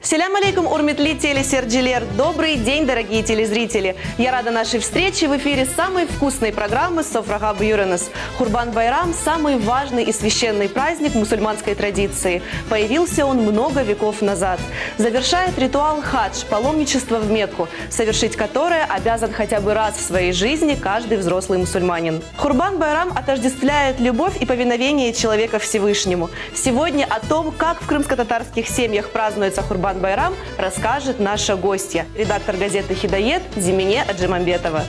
Селям алейкум, урмитли телесерджилер. Добрый день, дорогие телезрители. Я рада нашей встрече в эфире самой вкусной программы «Софрага Буюренес». Курбан-Байрам – самый важный и священный праздник мусульманской традиции. Появился он много веков назад. Завершает ритуал хадж – паломничество в Мекку, совершить которое обязан хотя бы раз в своей жизни каждый взрослый мусульманин. Курбан-Байрам отождествляет любовь и повиновение человека Всевышнему. Сегодня о том, как в крымско-татарских семьях празднуется Курбан-Байрам, расскажет наша гостья, редактор газеты «Хидает» Зимине Аджимамбетова.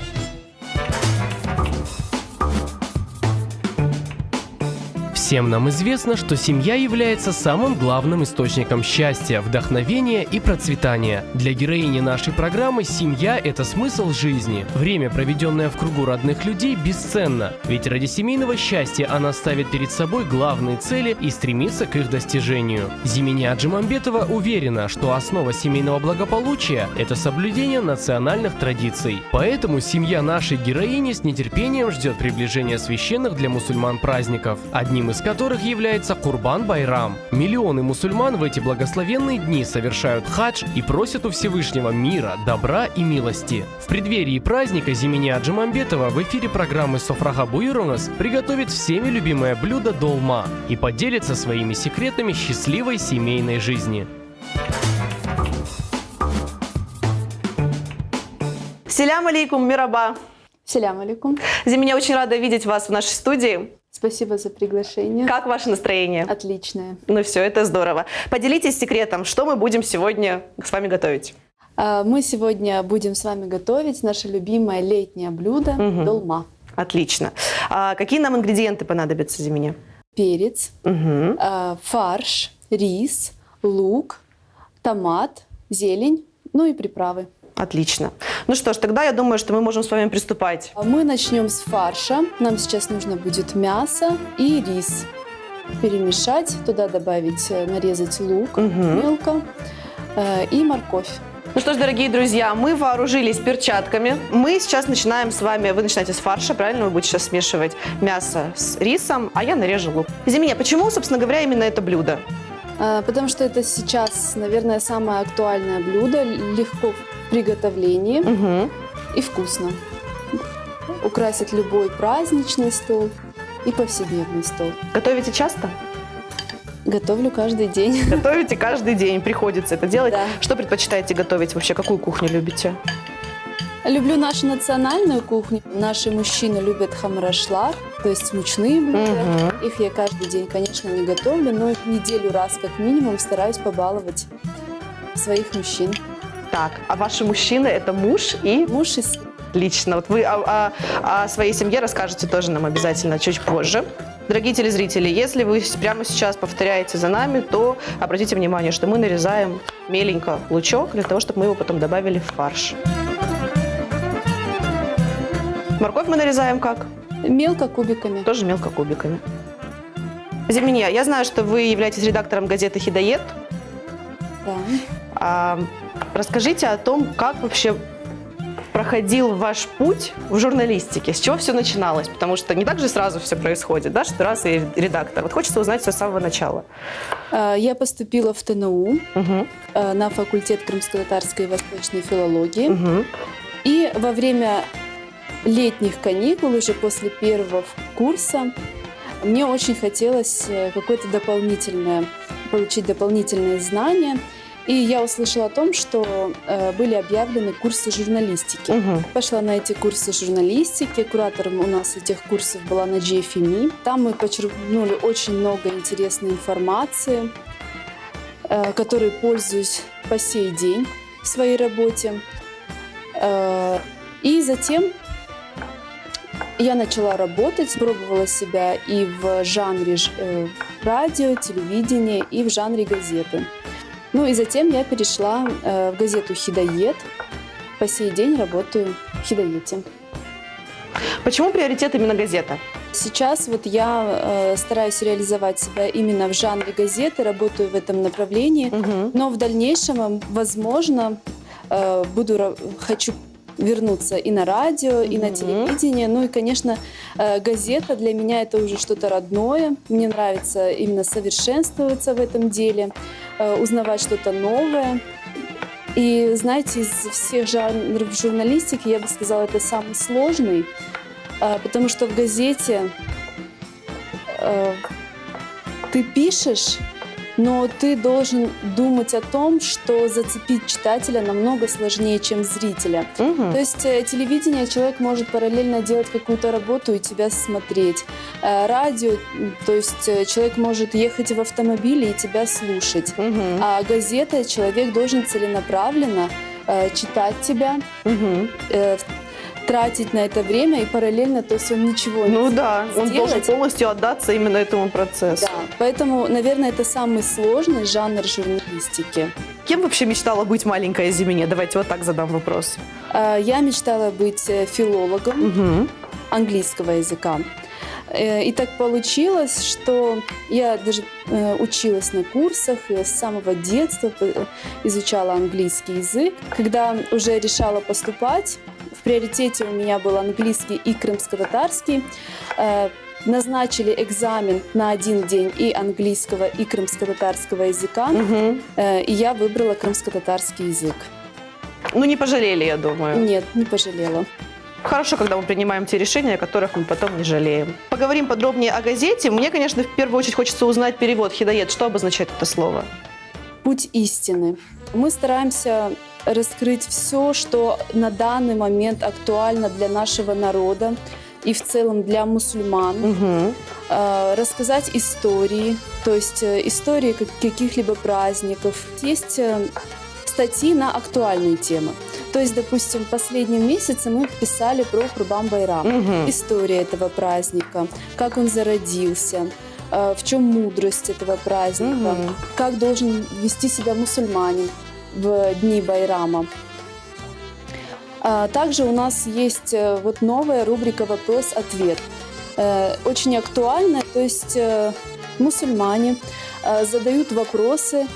Всем нам известно, что семья является самым главным источником счастья, вдохновения и процветания. Для героини нашей программы семья – это смысл жизни. Время, проведенное в кругу родных людей, бесценно. Ведь ради семейного счастья она ставит перед собой главные цели и стремится к их достижению. Зимине Аджимамбетова уверена, что основа семейного благополучия – это соблюдение национальных традиций. Поэтому семья нашей героини с нетерпением ждет приближения священных для мусульман праздников, одним из которых является Курбан-Байрам. Миллионы мусульман в эти благословенные дни совершают хадж и просят у Всевышнего мира, добра и милости. В преддверии праздника Зимине Аджимамбетова в эфире программы «Софрага Буюренес» приготовит всеми любимое блюдо долма и поделится своими секретами счастливой семейной жизни. Селям алейкум, мираба. Селям алейкум. Зимине, очень рада видеть вас в нашей студии. Спасибо за приглашение. Как ваше настроение? Отличное. Ну все, это здорово. Поделитесь секретом, что мы будем сегодня с вами готовить. Мы сегодня будем с вами готовить наше любимое летнее блюдо долма. Отлично. Какие нам ингредиенты понадобятся, Зимине? Перец, фарш, рис, лук, томат, зелень, ну и приправы. Отлично. Ну что ж, тогда я думаю, что мы можем с вами приступать. Мы начнем с фарша. Нам сейчас нужно будет мясо и рис. Перемешать, туда добавить, нарезать лук мелко и морковь. Ну что ж, дорогие друзья, мы вооружились перчатками. Мы сейчас начинаем с вами, вы начинаете с фарша, правильно? Вы будете сейчас смешивать мясо с рисом, а я нарежу лук. Зимине, почему, собственно говоря, именно это блюдо? Потому что это сейчас, наверное, самое актуальное блюдо, легко в приготовлении и вкусно. Украсит любой праздничный стол и повседневный стол. Готовите часто? Готовлю каждый день. Готовите каждый день, приходится это делать. Да. Что предпочитаете готовить вообще? Какую кухню любите? Люблю нашу национальную кухню. Наши мужчины любят хамрашлар, то есть мучные блюда. Их я каждый день, конечно, не готовлю, но неделю раз как минимум стараюсь побаловать своих мужчин. Так, а ваши мужчины – это муж и… Муж и сын. Отлично. Вот вы о своей семье расскажете тоже нам обязательно чуть позже. Дорогие телезрители, если вы прямо сейчас повторяете за нами, то обратите внимание, что мы нарезаем меленько лучок для того, чтобы мы его потом добавили в фарш. Морковь мы нарезаем как? Мелко кубиками. Тоже мелко кубиками. Зимине, я знаю, что вы являетесь редактором газеты «Хидает». Да. Расскажите о том, как вообще проходил ваш путь в журналистике, с чего все начиналось, потому что не так же сразу все происходит, да, что раз и редактор. Вот хочется узнать все с самого начала. Я поступила в ТНУ на факультет крымско-татарской и восточной филологии. И во время летних каникул, уже после первого курса, мне очень хотелось какое-то получить дополнительные знания. И я услышала о том, что были объявлены курсы журналистики. Пошла на эти курсы журналистики. Куратором у нас этих курсов была Наджия Феми. Там мы почерпнули очень много интересной информации, которой пользуюсь по сей день в своей работе. И затем я начала работать, пробовала себя и в жанре радио, телевидения, и в жанре газеты. Ну и затем я перешла в газету «Хидает». По сей день работаю в «Хидаете». Почему приоритет именно газета? Сейчас вот я стараюсь реализовать себя именно в жанре газеты, работаю в этом направлении, но в дальнейшем, возможно, хочу вернуться и на радио, и на телевидение. Ну и, конечно, газета для меня это уже что-то родное. Мне нравится именно совершенствоваться в этом деле. узнавать что-то новое. И, знаете, из всех жанров журналистики, я бы сказала, это самый сложный, потому что в газете ты пишешь, но ты должен думать о том, что зацепить читателя намного сложнее, чем зрителя. То есть телевидение, человек может параллельно делать какую-то работу и тебя смотреть. Радио, то есть человек может ехать в автомобиле и тебя слушать. А газета, человек должен целенаправленно читать тебя, тратить на это время и параллельно, то есть он ничего не Ну да, он сделать. должен полностью отдаться именно этому процессу. Да, поэтому, наверное, это самый сложный жанр журналистики. Кем вообще мечтала быть маленькая Зимине? Давайте вот так задам вопрос. Я мечтала быть филологом английского языка. И так получилось, что я даже училась на курсах, и с самого детства изучала английский язык. Когда уже решала поступать, в приоритете у меня был английский и крымско-татарский. Назначили экзамен на один день и английского, и крымско-татарского языка. И я выбрала крымско-татарский язык. Ну, не пожалели, я думаю. Нет, не пожалела. Хорошо, когда мы принимаем те решения, о которых мы потом не жалеем. Поговорим подробнее о газете. Мне, конечно, в первую очередь хочется узнать перевод «Хидает». Что обозначает это слово? Путь истины. Мы стараемся раскрыть все, что на данный момент актуально для нашего народа и в целом для мусульман. Рассказать истории, то есть истории каких-либо праздников. Есть статьи на актуальные темы. То есть, допустим, в последнем месяце мы писали про Курбан-байрам. История этого праздника, как он зародился, в чем мудрость этого праздника, как должен вести себя мусульманин в дни Байрама. Также у нас есть вот новая рубрика «Вопрос-ответ». Очень актуальная, то есть мусульмане задают вопросы,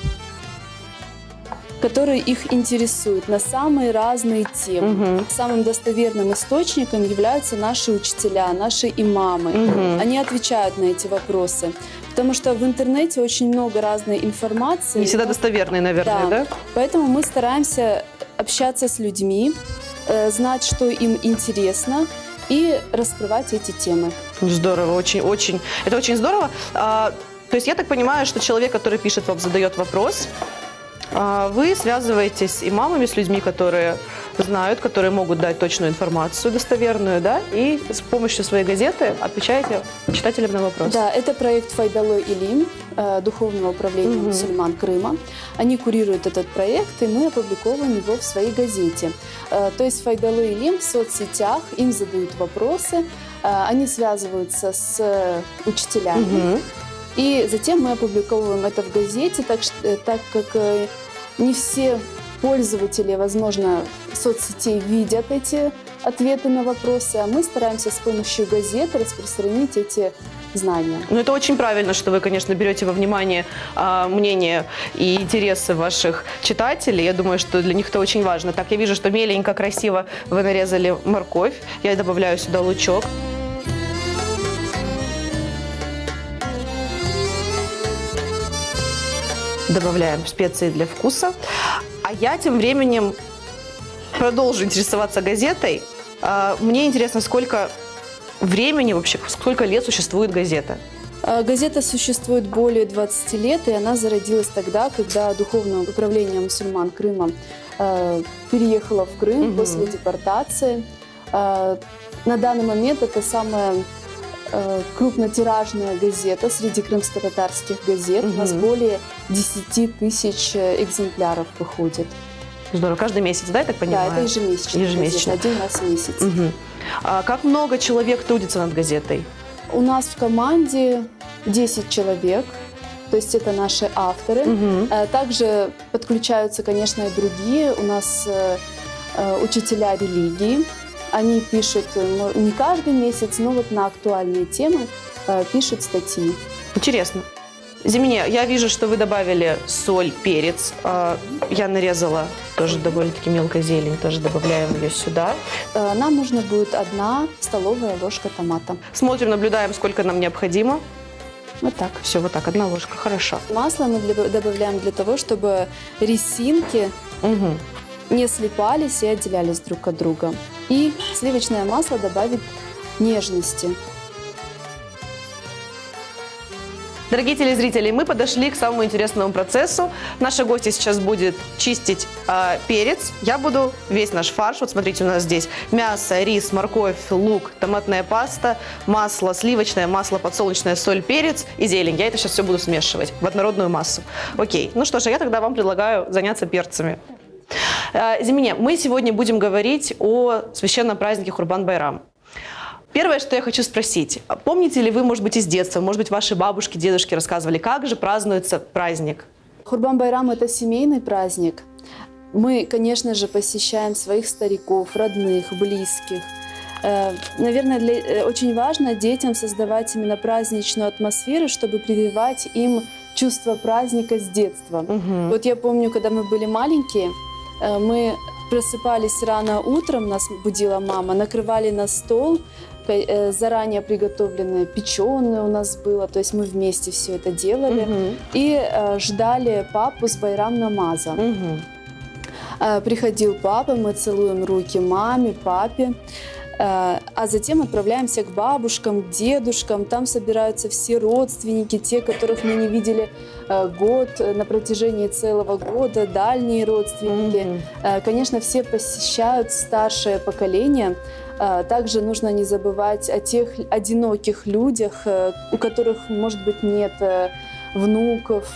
которые их интересуют, на самые разные темы. Самым достоверным источником являются наши учителя, наши имамы. Они отвечают на эти вопросы. Потому что в интернете очень много разной информации. Не всегда достоверные, наверное, да? Поэтому мы стараемся общаться с людьми, знать, что им интересно, и раскрывать эти темы. Здорово, очень-очень. Это очень здорово. То есть я так понимаю, что человек, который пишет вам, задает вопрос, вы связываетесь с имамами, с людьми, которые знают, которые могут дать точную информацию, достоверную, да, и с помощью своей газеты отвечаете читателям на вопрос. Да, это проект «Файдало Илим», Духовного управления мусульман Крыма. Они курируют этот проект, и мы опубликовываем его в своей газете. То есть «Файдало Илим» в соцсетях, им задают вопросы, они связываются с учителями. И затем мы опубликовываем это в газете, так как не все пользователи, возможно, соцсетей видят эти ответы на вопросы, а мы стараемся с помощью газеты распространить эти знания. Ну, это очень правильно, что вы, конечно, берете во внимание мнение и интересы ваших читателей. Я думаю, что для них это очень важно. Так, я вижу, что меленько, красиво вы нарезали морковь. Я добавляю сюда лучок. Добавляем специи для вкуса. А я тем временем продолжу интересоваться газетой. Мне интересно, сколько времени вообще, сколько лет существует газета? Газета существует более 20 лет, и она зародилась тогда, когда Духовное управление мусульман Крыма переехало в Крым после депортации. На данный момент это самая крупнотиражная газета среди крымско-татарских газет. У нас более 10 тысяч экземпляров выходит. Здорово. Каждый месяц, да, я так понимаю? Да, это ежемесячная газета, один раз в месяц. А как много человек трудится над газетой? У нас в команде 10 человек, то есть это наши авторы. Также подключаются, конечно, и другие. У нас учителя религии. Они пишут не каждый месяц, но вот на актуальные темы пишут статьи. Интересно. Зимине, я вижу, что вы добавили соль, перец. Я нарезала тоже довольно-таки мелко зелень, тоже добавляем ее сюда. Нам нужно будет 1 столовая ложка томата. Смотрим, наблюдаем, сколько нам необходимо. Вот так, все, вот так, 1 ложка, хорошо. Масло мы добавляем для того, чтобы резинки Мгм. не слипались и отделялись друг от друга. И сливочное масло добавит нежности. Дорогие телезрители, мы подошли к самому интересному процессу. Наша гостья сейчас будет чистить перец. Я буду весь наш фарш. Вот смотрите, у нас здесь мясо, рис, морковь, лук, томатная паста, масло сливочное, масло подсолнечное, соль, перец и зелень. Я это сейчас все буду смешивать в однородную массу. Окей. Ну что ж, я тогда вам предлагаю заняться перцами. Зимине, мы сегодня будем говорить о священном празднике Курбан-Байрам. Первое, что я хочу спросить. Помните ли вы, может быть, из детства, может быть, ваши бабушки, дедушки рассказывали, как же празднуется праздник? Курбан-Байрам – это семейный праздник. Мы, конечно же, посещаем своих стариков, родных, близких. Наверное, очень важно детям создавать именно праздничную атмосферу, чтобы прививать им чувство праздника с детства. Угу. Вот я помню, когда мы были маленькие, мы просыпались рано утром, нас будила мама, накрывали на стол, заранее приготовленное печеное у нас было, то есть мы вместе все это делали, Угу. и ждали папу с байрам намаза. Угу. Приходил папа, мы целуем руки маме, папе, а затем отправляемся к бабушкам, к дедушкам. Там собираются все родственники, те, которых мы не видели год, на протяжении целого года, дальние родственники. Конечно, все посещают старшее поколение. Также нужно не забывать о тех одиноких людях, у которых, может быть, нет внуков,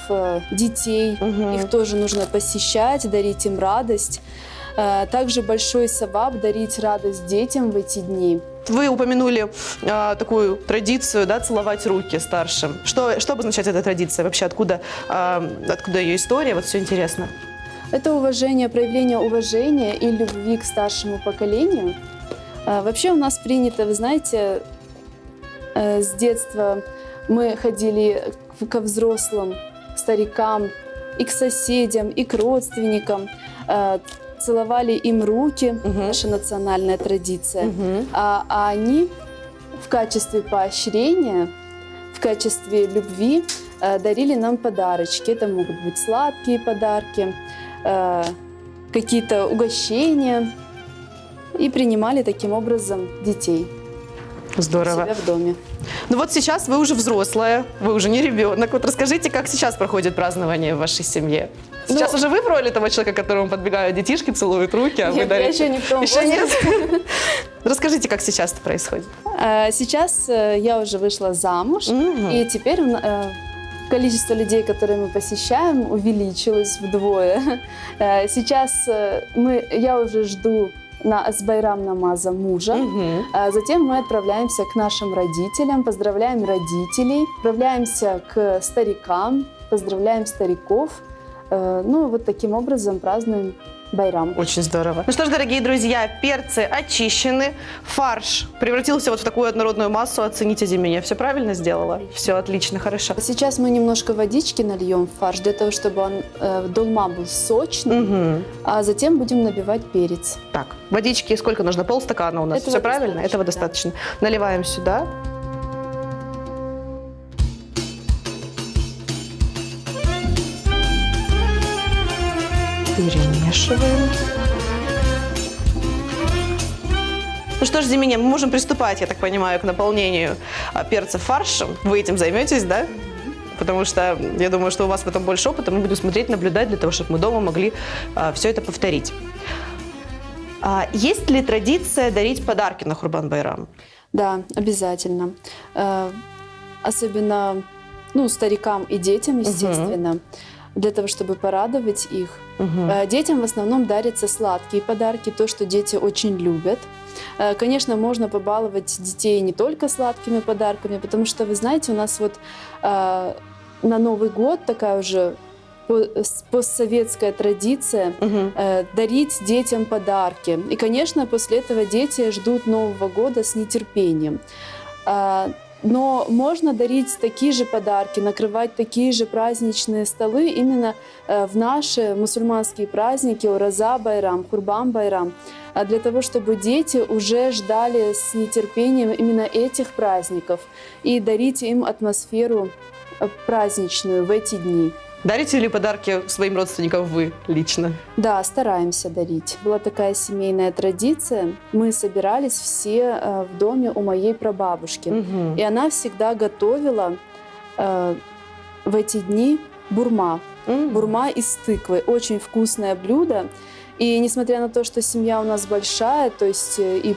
детей. Угу. Их тоже нужно посещать, дарить им радость. Также большой саваб дарить радость детям в эти дни. Вы упомянули такую традицию, да, целовать руки старшим. Что обозначает эта традиция? Вообще, откуда ее история? Вот все интересно. Это уважение, проявление уважения и любви к старшему поколению. Вообще у нас принято, вы знаете, с детства мы ходили ко взрослым, к старикам, и к соседям, и к родственникам, целовали им руки, наша национальная традиция. А они в качестве поощрения, в качестве любви дарили нам подарочки. Это могут быть сладкие подарки, какие-то угощения. И принимали таким образом детей Здорово. у себя в доме. Ну вот сейчас вы уже взрослая, вы уже не ребенок. Вот расскажите, как сейчас проходит празднование в вашей семье? Сейчас уже вы в роли того человека, которому подбегают детишки, целуют руки, а вы Нет, я дарите? еще не в том Еще возрасте. нет? Расскажите, как сейчас это происходит? Сейчас я уже вышла замуж, Мгм. и теперь количество людей, которые мы посещаем, увеличилось вдвое. Сейчас я уже жду с байрам намаза мужа. Мгм. Затем мы отправляемся к нашим родителям, поздравляем родителей, отправляемся к старикам, поздравляем стариков. Ну, вот таким образом празднуем байрам. Очень здорово. Ну что ж, дорогие друзья, перцы очищены, фарш превратился вот в такую однородную массу. Оцените меня, все правильно сделала? Все отлично, хорошо. Сейчас мы немножко водички нальем в фарш, для того, чтобы долма был сочный, Мгм. а затем будем набивать перец. Так, водички сколько нужно? Полстакана у нас. Этого Все правильно? достаточно, Этого да. достаточно. Наливаем сюда. Перемешиваем. Ну что ж, Зимине, мы можем приступать, я так понимаю, к наполнению перца фаршем. Вы этим займетесь, да? Потому что я думаю, что у вас в этом больше опыта. Мы будем смотреть, наблюдать для того, чтобы мы дома могли все это повторить. Есть ли традиция дарить подарки на Курбан-Байрам? Да, обязательно. Особенно старикам и детям, естественно, для того, чтобы порадовать их. Детям в основном дарятся сладкие подарки, то, что дети очень любят. Конечно, можно побаловать детей не только сладкими подарками, потому что, вы знаете, у нас вот на Новый год такая уже постсоветская традиция дарить детям подарки. И, конечно, после этого дети ждут Нового года с нетерпением. Но можно дарить такие же подарки, накрывать такие же праздничные столы именно в наши мусульманские праздники Ураза Байрам, Курбан Байрам, для того, чтобы дети уже ждали с нетерпением именно этих праздников и дарить им атмосферу праздничную в эти дни. Дарите ли подарки своим родственникам вы лично? Да, стараемся дарить. Была такая семейная традиция. Мы собирались все в доме у моей прабабушки. И она всегда готовила в эти дни бурма. Бурма из тыквы. Очень вкусное блюдо. И несмотря на то, что семья у нас большая, то есть и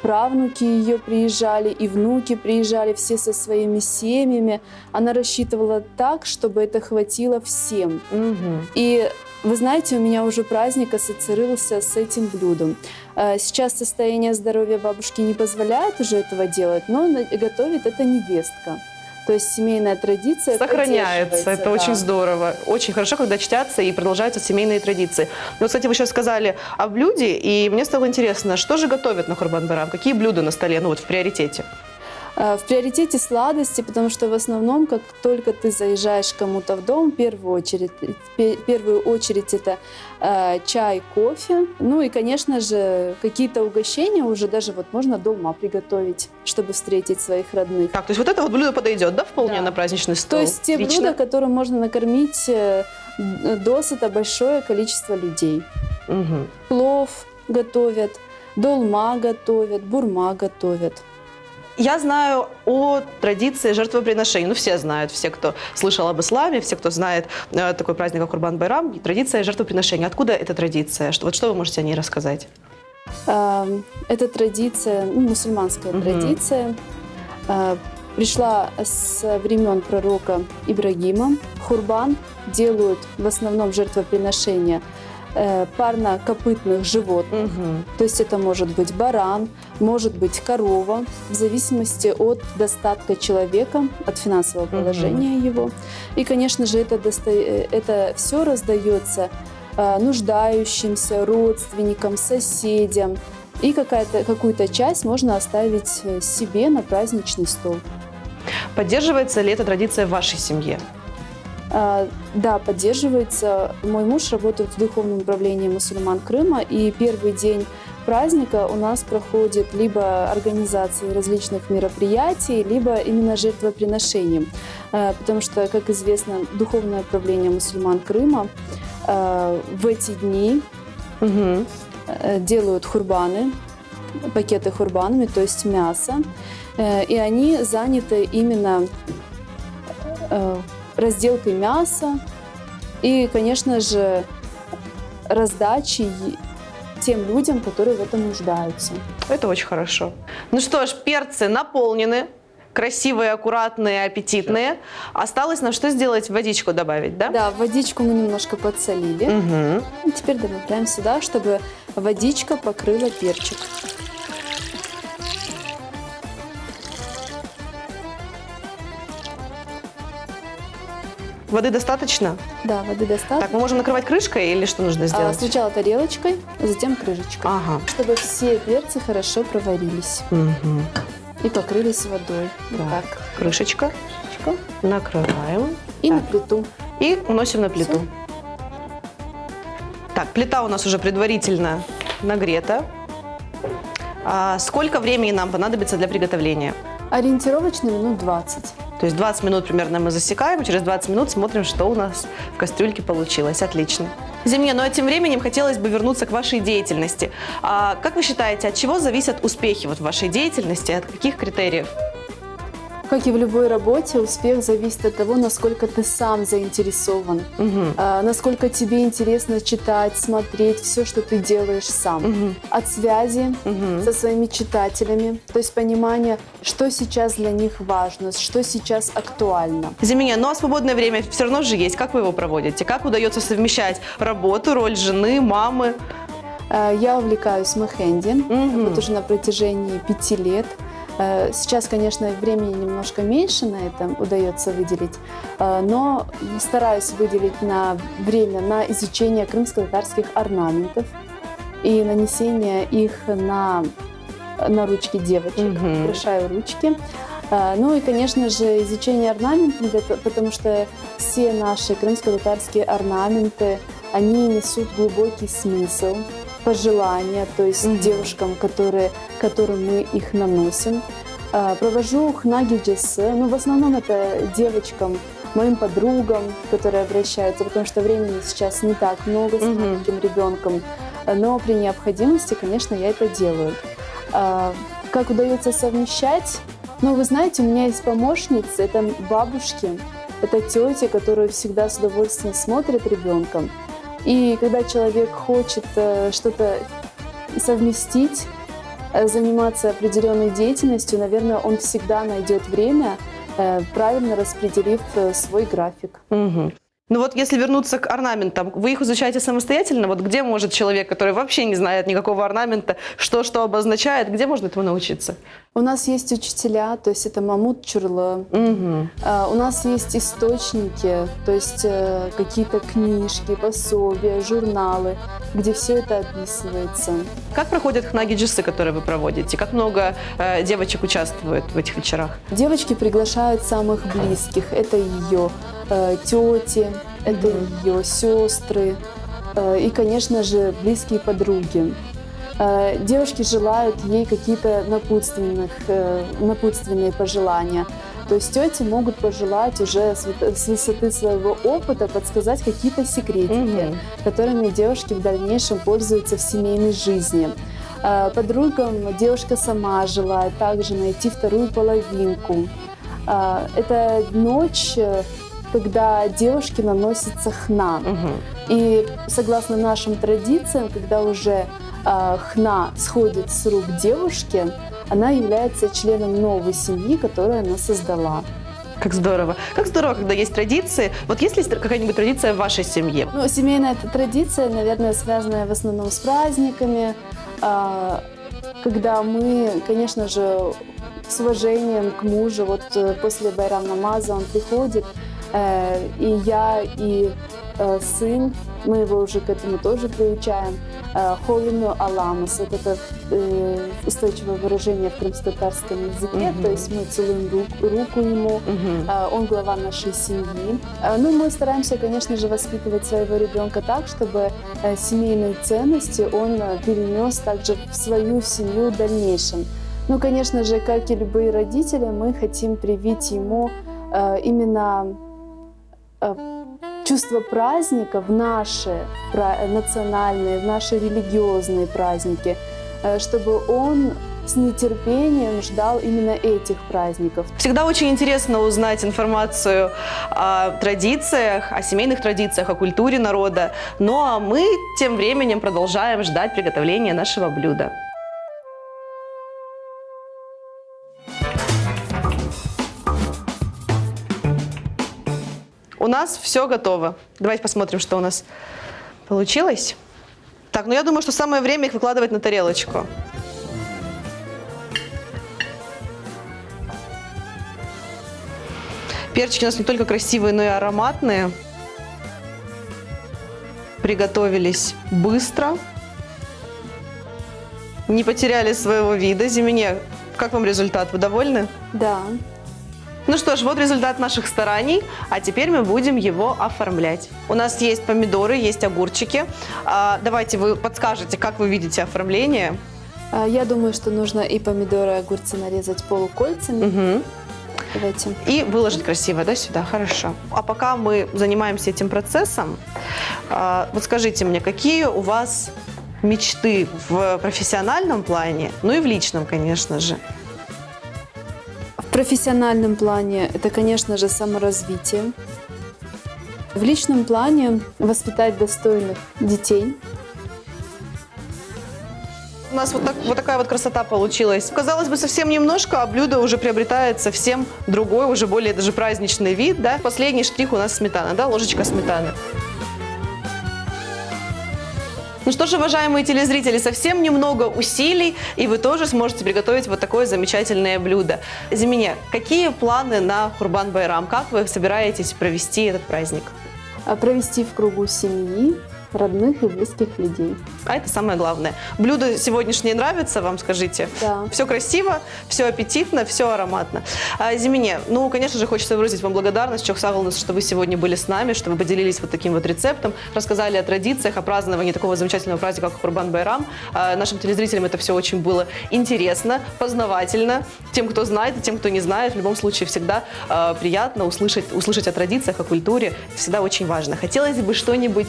правнуки ее приезжали, и внуки приезжали, все со своими семьями, она рассчитывала так, чтобы это хватило всем. И вы знаете, у меня уже праздник ассоциировался с этим блюдом. Сейчас состояние здоровья бабушки не позволяет уже этого делать, но готовит это невестка. То есть семейная традиция сохраняется. Это да. очень здорово. Очень хорошо, когда чтятся и продолжаются семейные традиции. Но, кстати, вы сейчас сказали о блюде, и мне стало интересно, что же готовят на Курбан Байрам? Какие блюда на столе, ну вот в приоритете? В приоритете сладости, потому что в основном, как только ты заезжаешь кому-то в дом, в первую очередь это чай, кофе. Ну и, конечно же, какие-то угощения уже даже вот можно дома приготовить, чтобы встретить своих родных. Так, то есть вот это вот блюдо подойдет, да, вполне Да. на праздничный стол? То есть те блюда, которым можно накормить досыта большое количество людей. Плов готовят, долма готовят, бурма готовят. Я знаю о традиции жертвоприношений. Ну, все знают, все, кто слышал об исламе, все, кто знает такой праздник, как Курбан Байрам, традиция жертвоприношения. Откуда эта традиция? Вот что вы можете о ней рассказать? Это традиция, мусульманская традиция, пришла с времен пророка Ибрагима. Хурбан делают в основном жертвоприношения парнокопытных животных. То есть это может быть баран, может быть корова, в зависимости от достатка человека, от финансового положения его. И, конечно же, это все раздается нуждающимся, родственникам, соседям. И какую-то часть можно оставить себе на праздничный стол. Поддерживается ли эта традиция в вашей семье? Да, поддерживается. Мой муж работает в духовном управлении мусульман Крыма, и первый день праздника у нас проходит либо организацией различных мероприятий, либо именно жертвоприношением. Потому что, как известно, духовное управление мусульман Крыма в эти дни делают хурбаны, пакеты хурбанами, то есть мясо, и они заняты именно разделкой мяса и, конечно же, раздачей тем людям, которые в этом нуждаются. Это очень хорошо. Ну что ж, перцы наполнены, красивые, аккуратные, аппетитные. Осталось нам что сделать? Водичку добавить, да? Да, водичку мы немножко подсолили. И теперь добавляем сюда, чтобы водичка покрыла перчик. Воды достаточно? Да, воды достаточно. Так, мы можем накрывать крышкой или что нужно сделать? Сначала тарелочкой, а затем крышечкой. Ага. Чтобы все перцы хорошо проварились и покрылись водой. Вот так. Крышечка. Накрываем. И так. на плиту. И уносим на плиту. Всё. Так, плита у нас уже предварительно нагрета. Сколько времени нам понадобится для приготовления? Ориентировочно минут 20. То есть 20 минут примерно мы засекаем, через 20 минут смотрим, что у нас в кастрюльке получилось. Отлично. Зимне, ну а тем временем хотелось бы вернуться к вашей деятельности. Как вы считаете, от чего зависят успехи в вашей деятельности, от каких критериев? Как и в любой работе, успех зависит от того, насколько ты сам заинтересован, насколько тебе интересно читать, смотреть все, что ты делаешь сам. От связи со своими читателями, то есть понимание, что сейчас для них важно, что сейчас актуально. Зимне, ну а свободное время все равно же есть. Как вы его проводите? Как удается совмещать работу, роль жены, мамы? Я увлекаюсь мэхенди, вот уже на протяжении 5 лет. Сейчас, конечно, времени немножко меньше на это удается выделить, но стараюсь выделить время на изучение крымско-татарских орнаментов и нанесение их на ручки девочек. Украшаю ручки. Ну и, конечно же, изучение орнаментов, потому что все наши крымско-татарские орнаменты, они несут глубокий смысл, пожелания, то есть девушкам, которым мы их наносим. Провожу хна гечесы, ну в основном это девочкам, моим подругам, которые обращаются, потому что времени сейчас не так много с маленьким ребенком, но при необходимости, конечно, я это делаю. Как удается совмещать? Ну, вы знаете, у меня есть помощницы, это бабушки, это тети, которые всегда с удовольствием смотрят ребенком. И когда человек хочет что-то совместить, заниматься определенной деятельностью, наверное, он всегда найдет время, правильно распределив свой график. Ну вот если вернуться к орнаментам, вы их изучаете самостоятельно? Вот где может человек, который вообще не знает никакого орнамента, что обозначает, где можно этому научиться? У нас есть учителя, то есть это Мамут Чурлы. У нас есть источники, то есть какие-то книжки, пособия, журналы, где все это описывается. Как проходят хна-гечесы, которые вы проводите? Как много девочек участвует в этих вечерах? Девочки приглашают самых близких. Это ее тети, это ее сестры и, конечно же, близкие подруги. Девушки желают ей какие-то напутственные пожелания. То есть тети могут пожелать уже с высоты своего опыта подсказать какие-то секретики, которыми девушки в дальнейшем пользуются в семейной жизни. Подругам девушка сама желает также найти вторую половинку. Это ночь, когда девушке наносится хна. И согласно нашим традициям, когда уже хна сходит с рук девушки, она является членом новой семьи, которую она создала. Как здорово. Как здорово, когда есть традиции. Вот есть ли какая-нибудь традиция в вашей семье? Ну, семейная традиция, наверное, связанная в основном с праздниками, когда мы, конечно же, с уважением к мужу, вот после байрам-намаза он приходит, и я, и сын, мы его уже к этому тоже приучаем. Холину аламас, вот это устойчивое выражение в крымско-татарском языке, то есть мы целуем руку ему, он глава нашей семьи. Ну, мы стараемся, конечно же, воспитывать своего ребенка так, чтобы семейные ценности он перенес также в свою семью в дальнейшем. Ну, конечно же, как и любые родители, мы хотим привить ему именно чувство праздника в наши национальные, в наши религиозные праздники, чтобы он с нетерпением ждал именно этих праздников. Всегда очень интересно узнать информацию о традициях, о семейных традициях, о культуре народа. Ну а мы тем временем продолжаем ждать приготовления нашего блюда. У нас все готово. Давайте посмотрим, что у нас получилось. Так, ну я думаю, что самое время их выкладывать на тарелочку. Перчики у нас не только красивые, но и ароматные. Приготовились быстро. Не потеряли своего вида. Зимине, как вам результат? Вы довольны? Да. Ну что ж, вот результат наших стараний, а теперь мы будем его оформлять. У нас есть помидоры, есть огурчики. Давайте вы подскажете, как вы видите оформление. Я думаю, что нужно и помидоры, и огурцы нарезать полукольцами. Давайте. И выложить красиво, да, сюда, хорошо. А пока мы занимаемся этим процессом, вот скажите мне, какие у вас мечты в профессиональном плане, ну и в личном, конечно же? В профессиональном плане это, конечно же, саморазвитие. В личном плане воспитать достойных детей. У нас вот такая вот красота получилась. Казалось бы, совсем немножко, а блюдо уже приобретает совсем другой, уже более даже праздничный вид. Да? Последний штрих у нас сметана, да? Ложечка сметаны. Ну что ж, уважаемые телезрители, совсем немного усилий, и вы тоже сможете приготовить вот такое замечательное блюдо. Зимине, какие планы на Курбан-байрам? Как вы собираетесь провести этот праздник? Провести в кругу семьи, родных и близких людей. А это самое главное. Блюда сегодняшние нравятся вам, скажите? Да. Все красиво, все аппетитно, все ароматно. Зимине, ну, конечно же, хочется выразить вам благодарность, Чок сағылыңыз, что вы сегодня были с нами, что вы поделились вот таким вот рецептом, рассказали о традициях, о праздновании такого замечательного праздника, как Курбан-байрам. Нашим телезрителям это все очень было интересно, познавательно. Тем, кто знает, и тем, кто не знает, в любом случае всегда приятно услышать о традициях, о культуре. Это всегда очень важно. Хотелось бы что-нибудь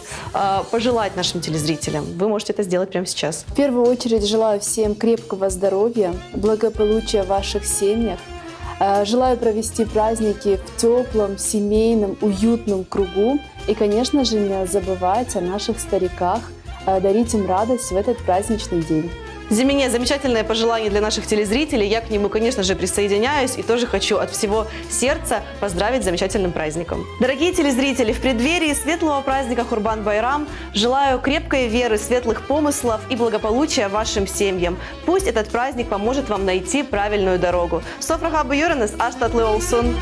пожелать нашим телезрителям. Вы можете это сделать прямо сейчас. В первую очередь желаю всем крепкого здоровья, благополучия в ваших семьях. Желаю провести праздники в теплом, семейном, уютном кругу. И, конечно же, не забывать о наших стариках, дарить им радость в этот праздничный день. Зимине, замечательное пожелание для наших телезрителей. Я к нему, конечно же, присоединяюсь и тоже хочу от всего сердца поздравить с замечательным праздником. Дорогие телезрители, в преддверии светлого праздника Курбан-байрам желаю крепкой веры, светлых помыслов и благополучия вашим семьям. Пусть этот праздник поможет вам найти правильную дорогу. Софрага Буюренес, Аштатлы Олсун.